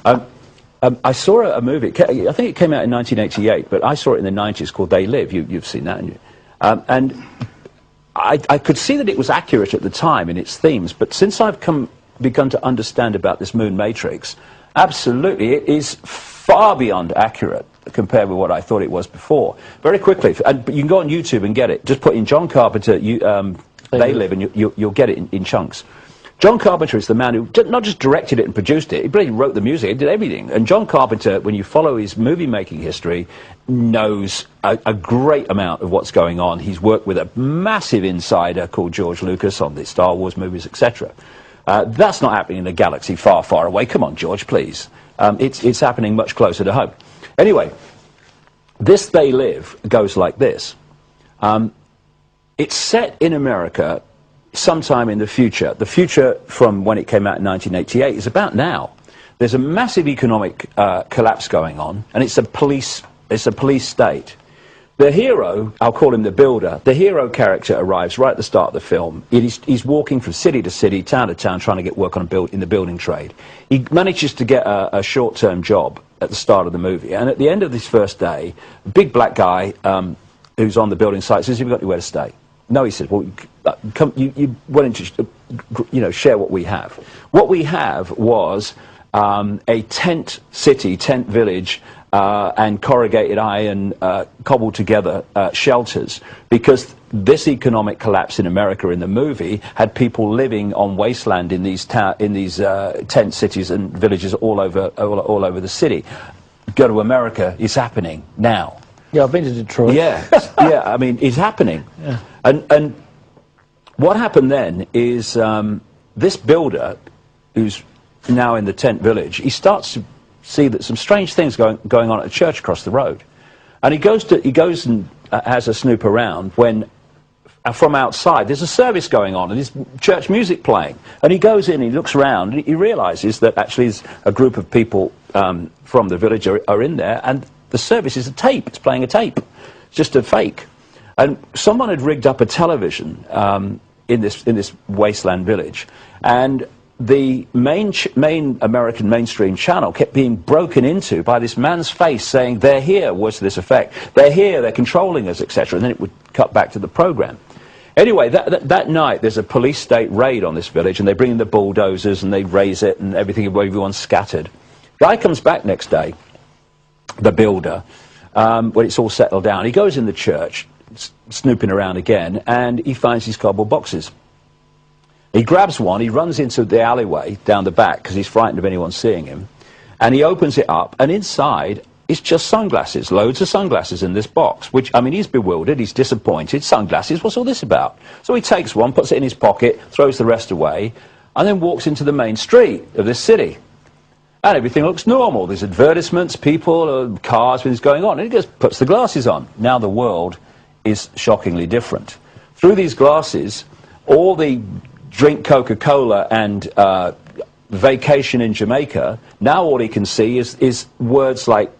I saw a movie, I think it came out in 1988, but I saw it in the 90s called They Live. You've seen that, haven't you? And I could see that it was accurate at the time in its themes, but since I've begun to understand about this moon matrix, absolutely, it is far beyond accurate compared with what I thought it was before. Very quickly, but you can go on YouTube and get it. Just put in John Carpenter, They Live, and you'll get it in chunks. John Carpenter is the man who not just directed it and produced it, he really wrote the music, he did everything. And John Carpenter, when you follow his movie-making history, knows a great amount of what's going on. He's worked with a massive insider called George Lucas on the Star Wars movies, etc. That's not happening in a galaxy far, far away. Come on, George, please. It's happening much closer to home. Anyway, this They Live goes like this. It's set in America sometime in the future. The future from when it came out in 1988 is about now. There's a massive economic collapse going on, and it's a police state. The hero, I'll call him the builder, the hero character arrives right at the start of the film. He's walking from city to city, town to town, trying to get work on in the building trade. He manages to get a short-term job at the start of the movie, and at the end of this first day, a big black guy who's on the building site says, "Have you got anywhere to stay?" No, he said, "Well, you wanted to, share what we have." What we have was a tent city, tent village, and corrugated iron cobbled together shelters, because this economic collapse in America in the movie had people living on wasteland in these tent cities and villages all over the city. Go to America, it's happening now. Yeah, I've been to Detroit. Yeah, yeah. I mean, it's happening. Yeah. And what happened then is this builder, who's now in the tent village, he starts to see that some strange things going on at a church across the road, and he goes and has a snoop around when from outside there's a service going on and there's church music playing, and he goes in, he looks around, and he realizes that actually there's a group of people from the village are in there, and the service is a tape. It's playing a tape. It's just a fake. And someone had rigged up a television in this wasteland village, and the main American mainstream channel kept being broken into by this man's face saying, "They're here," was to this effect. "They're here, they're controlling us," etc. And then it would cut back to the program. Anyway, that night there's a police state raid on this village, and they bring in the bulldozers and they raise it and everyone's scattered. Guy comes back next day, the builder, when it's all settled down. He goes in the church, snooping around again, and he finds these cardboard boxes. He grabs one, he runs into the alleyway down the back because he's frightened of anyone seeing him, and he opens it up, and inside is just sunglasses, loads of sunglasses in this box, which, I mean, he's bewildered, he's disappointed. Sunglasses, what's all this about? So he takes one, puts it in his pocket, throws the rest away, and then walks into the main street of this city. And everything looks normal. There's advertisements, people, cars, everything's going on. And he just puts the glasses on. Now the world is shockingly different. Through these glasses, all the drink Coca-Cola and vacation in Jamaica, now all he can see is words like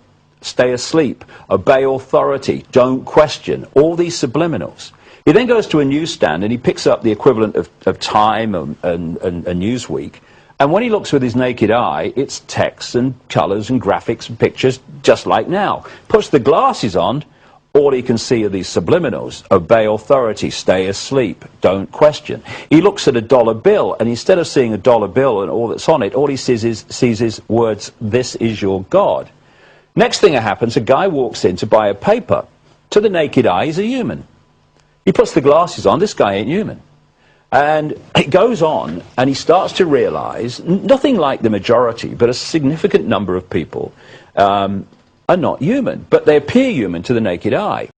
stay asleep, obey authority, don't question, all these subliminals. He then goes to a newsstand and he picks up the equivalent of Time and Newsweek. And when he looks with his naked eye, it's text and colours and graphics and pictures, just like now. Puts the glasses on, all he can see are these subliminals. Obey authority, stay asleep, don't question. He looks at a dollar bill, and instead of seeing a dollar bill and all that's on it, all he sees is words, "This is your God." Next thing that happens, a guy walks in to buy a paper. To the naked eye, he's a human. He puts the glasses on, this guy ain't human. And it goes on, and he starts to realize, nothing like the majority, but a significant number of people are not human, but they appear human to the naked eye.